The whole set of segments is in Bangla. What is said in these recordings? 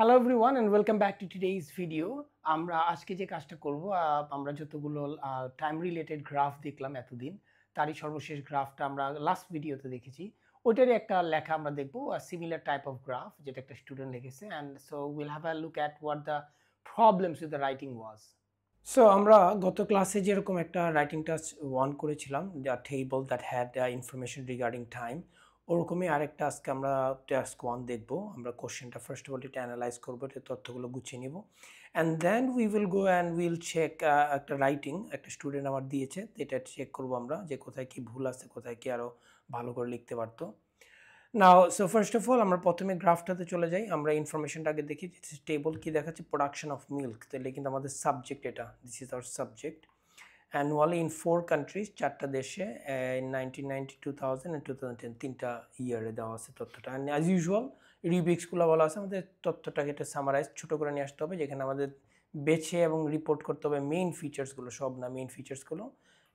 Hello everyone and welcome back to today's video. আমরা আজকে যে কাজটা করব আমরা যতগুলো টাইম রিলেটেড গ্রাফ দেখলাম এতদিন তারই সর্বশেষ গ্রাফটা আমরা লাস্ট ভিডিওতে দেখেছি ওইটারই একটা লেখা আমরা দেখব সিমিলার টাইপ অফ গ্রাফ যেটা একটা স্টুডেন্ট লিখেছে and so will have a look at what the problems with the writing was so আমরা গত ক্লাসে যেরকম একটা রাইটিং টাস্ক 1 করেছিলাম the table that had information regarding time ওরকমই আরেকটা আজকে আমরা টাস্ক 1 দেখব আমরা কোশ্চেনটা ফার্স্ট অফ অল এটা অ্যানালাইজ করব এটা তথ্যগুলো গুছিয়ে নিব and then we will go and will check একটা রাইটিং একটা স্টুডেন্ট আমার দিয়েছে এটা চেক করব আমরা যে কোথায় কি ভুল আছে কোথায় কি আরও ভালো করে লিখতে পারতো নাও সো ফার্স্ট অফ অল আমরা প্রথমে গ্রাফটাতে চলে যাই আমরা ইনফরমেশনটা আগে দেখি টেবল কি দেখাচ্ছে প্রোডাকশন অফ মিল্ক তাহলে কিন্তু আমাদের সাবজেক্ট এটা this is our subject annually in 4 countries 4টা দেশে ইন 1990 2000 and 2010 তিনটা ইয়ারে দেওয়া আছে তথ্যটা অ্যান্ড অ্যাজ ইউজুয়াল রিবিক্সগুলো বলা আছে আমাদের তথ্যটাকে এটা সামারাইজ ছোটো করে নিয়ে আসতে হবে যেখানে আমাদের বেছে এবং রিপোর্ট করতে হবে মেইন ফিচার্সগুলো সব না মেইন ফিচার্সগুলো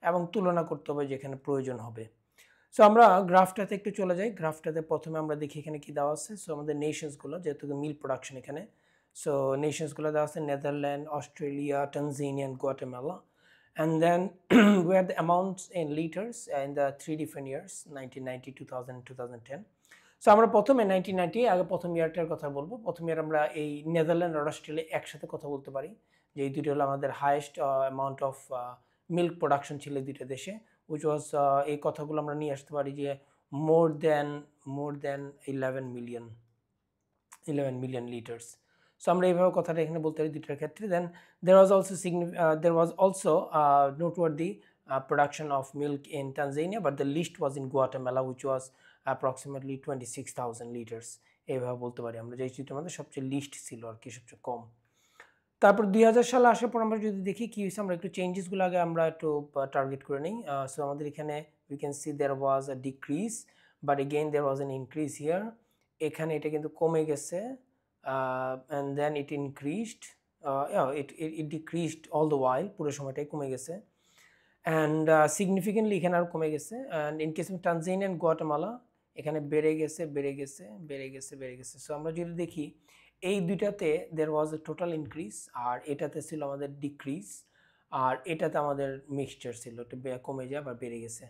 এবং তুলনা করতে হবে যেখানে প্রয়োজন হবে সো আমরা গ্রাফটাতে একটু চলে যাই গ্রাফটাতে প্রথমে আমরা দেখি এখানে কি দেওয়া আছে সো আমাদের নেশনসগুলো যেহেতু মিল্ক প্রোডাকশন এখানে সো নেশনসগুলো দেওয়া আছে Netherland Australia Tanzania and Guatemala and then we had the amounts in liters in the 3 different years 1990 2000 2010 so আমরা প্রথমে 1990 আগে প্রথম ইয়ারটার কথা বলবো প্রথম ইয়ার আমরা এই নেদারল্যান্ড আর অস্ট্রেলিয়া একসাথে কথা বলতে পারি যে এই দুটো হলো আমাদের highest amount of milk production ছিল এই দুটো দেশে which was এই কথাগুলো আমরা নিয়ে আসতে পারি যে more than 11 million liters so আমরা এইভাবে কথাটা এখানে বলতে পারি দুইটার ক্ষেত্রে দেন there was also noteworthy production of milk in Tanzania but the least was in Guatemala which was approximately 26,000 liters এইভাবে বলতে পারি আমরা যে চিত্রের মধ্যে সবচেয়ে লিস্ট ছিল আর কি সবচেয়ে কম তারপর 2000 সালে আসার পর আমরা যদি দেখি কি হয়েছে আমরা একটু চেঞ্জেসগুলো আগে আমরা একটু টার্গেট করে নিই সো আমাদের এখানে we can see there was a decrease but again there was an increase here এখানে এটা কিন্তু কমে গেছে and then it increased it decreased all the while পুরো সময়টাই কমে গেছে অ্যান্ড সিগনিফিকেন্টলি এখানে আর কমে গেছে and in case of Tanzania and Guatemala এখানে বেড়ে গেছে সো আমরা যদি দেখি এই দুইটাতে দের ওয়াজ এ টোটাল ইনক্রিজ আর এটাতে ছিল আমাদের ডিক্রিজ আর এটাতে আমাদের মিক্সচার ছিল একটু কমে যায় বা বেড়ে গেছে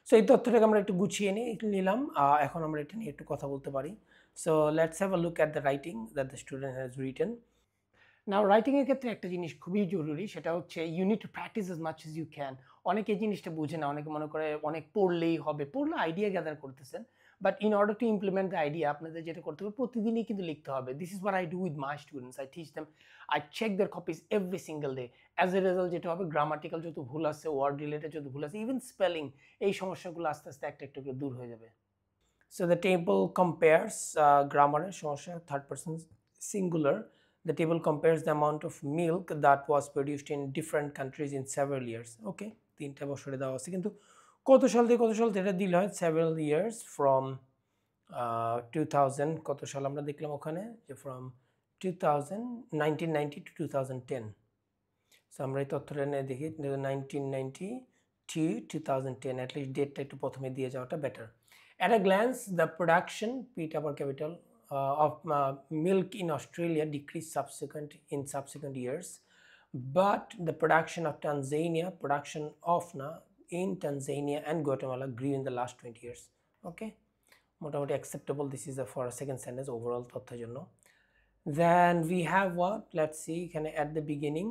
সো এই তথ্যটাকে আমরা একটু গুছিয়ে নিলাম এখন আমরা এটা নিয়ে একটু কথা বলতে পারি so let's have a look at the writing that the student has written now রাইটিংয়ের ক্ষেত্রে একটা জিনিস খুবই জরুরি সেটা হচ্ছে you need to practise as much as you can অনেকে এই জিনিসটা বুঝে না অনেকে মনে করে অনেক পড়লেই হবে পড়লে আইডিয়া গ্যাদার করতেছেন but in order to implement the idea আপনাদের যেটা করতে হবে প্রতিদিনই কিন্তু লিখতে হবে this is what I do with my students I teach them I check their copies every single day as a result যেটা হবে গ্রামাটিক্যাল যত ভুল আছে ওয়ার্ড রিলেটেড যত ভুল আছে ইভেন স্পেলিং এই সমস্যাগুলো আস্তে আস্তে একটা একটু করে দূর হয়ে যাবে সো দ্য টেবল কম্পেয়ার্স গ্রামারের সমস্যা third person singular The table compares the amount of milk that was produced in different countries in several years. Okay, তিনটা বছরে দেওয়া আছে কিন্তু কত সাল থেকে কত সাল এটা দিলে হয় several years from 2000 কত সাল আমরা দেখলাম ওখানে যে from 1990 to 2010 সো আমরা এই তথ্যটা নিয়ে দেখি 1990 to 2010 at least ডেটটা একটু প্রথমে দিয়ে যাওয়াটা better at a glance the production P upper capital of milk in Australia decreased in subsequent years, but the production of in Tanzania and Guatemala grew in the last 20 years. Okay, motamoti acceptable. This is for a second sentence overall তথ্যের জন্য. Then we have what? Let's see. Can I at the beginning?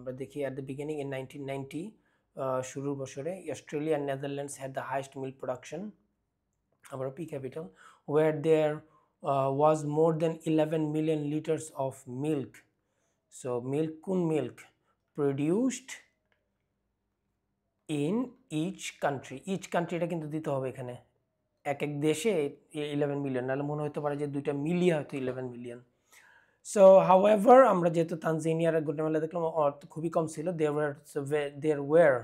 But at the beginning in 1990, শুরুর বছরে Australia and Netherlands had the highest milk production. Our P capital, where there was more than 11 million liters of milk. So milk produced in each country. Each country এটা কিন্তু দিতে হবে এখানে এক এক দেশে 11 মিলিয়ন নাহলে মনে হতে পারে যে দুইটা মিলিয়ে হয়তো 11 মিলিয়ন সো হাউএভার আমরা যেহেতু তানজানিয়া আর গুয়াটেমালা দেখলাম খুবই কম ছিল দেয়ার ওয়্যার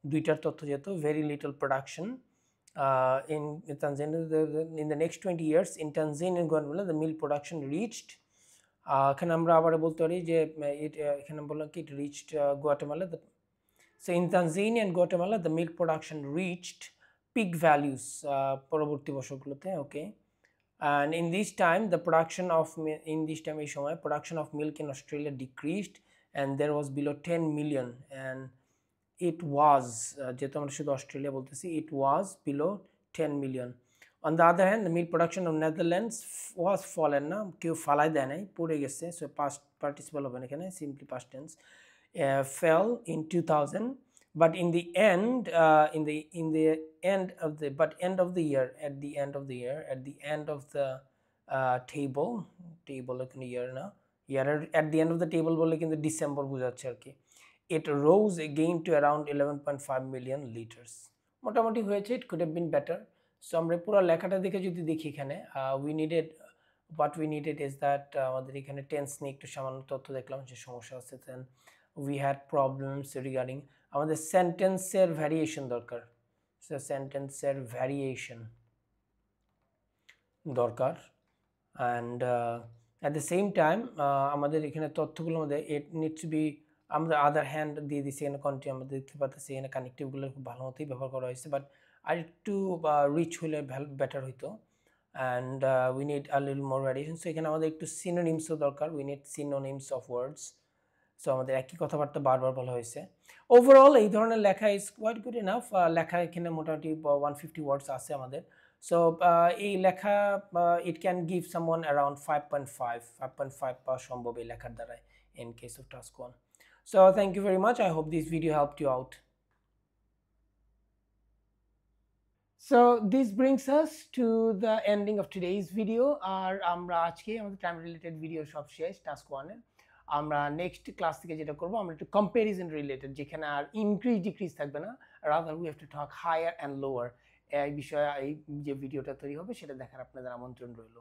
দুইটার তথ্য যেহেতু very little production in Tanzania in the next 20 years in Tanzania and Guatemala the milk production reached এখানে আমরা আবার বলতে পারি যে এখানে বললাম কি it reached Guatemala so in Tanzania and Guatemala the milk production reached peak values পরবর্তী বছরগুলোতে okay and in this time the production of এই সময় production of milk in Australia decreased and there was below 10 million and it was যেহেতু আমরা শুধু অস্ট্রেলিয়া বলতেছি it was below 10 million. On the other hand the milk production of Netherlands was fallen না কেউ ফালাই দেয় নাই পড়ে গেছে so past participle হবে না এখানে simply past tense fell in 2000 but in the end end of the year at the end of the table এখানে year না year at the end of the table বলে কিন্তু ডিসেম্বর বোঝাচ্ছে আর কি it rose again to around 11.5 million liters মোটামুটি হয়েছে it could have been better so আমরা পুরো লেখাটা দেখে যদি দেখি এখানে what we needed is that আমাদের এখানে টেন্স নিয়ে একটু সামান্য তথ্য দেখলাম যে সমস্যা আছে then we had problems regarding আমাদের সেন্টেন্সের ভ্যারিয়েশন দরকার so সেন্টেন্সের ভ্যারিয়েশন দরকার and at the same time আমাদের এখানে তথ্যগুলো মধ্যে it needs to be আমরা আদার হ্যান্ড দিয়ে দিচ্ছি এখানে কন্টিনিউ আমরা দেখতে পাচ্ছি এখানে কানেক্টিভগুলো খুব ভালো মতোই ব্যবহার করা হয়েছে বাট আর একটু রিচ হলে বেটার হইতো and we need a little more variation so এখানে আমাদের একটু সিনোনিমসও দরকার we need synonyms of words so আমাদের একই কথাবার্তা বারবার বলা হয়েছে ওভারঅল এই ধরনের লেখা ইজ কোয়াইট গুড ইনাফ লেখা এখানে মোটামুটি 150 ওয়ার্ডস আছে আমাদের সো এই লেখা it can give someone around 5.5 পাওয়া সম্ভব এই লেখার দ্বারাই in case of task 1. So thank you very much. I hope this video helped you out. So this brings us to the ending of today's video. আর আমরা আজকে আমাদের টাইম রিলেটেড ভিডিও সব শেষ টাস্ক 1 এর আমরা নেক্সট ক্লাস থেকে যেটা করব আমরা একটু কম্প্যারিজন রিলেটেড যেখানে আর ইনক্রিজ ডিক্রিজ থাকবে না rather we have to talk higher and lower এই বিষয়ে এই যে ভিডিওটা তৈরি হবে সেটা দেখার আপনাদের আমন্ত্রণ রইল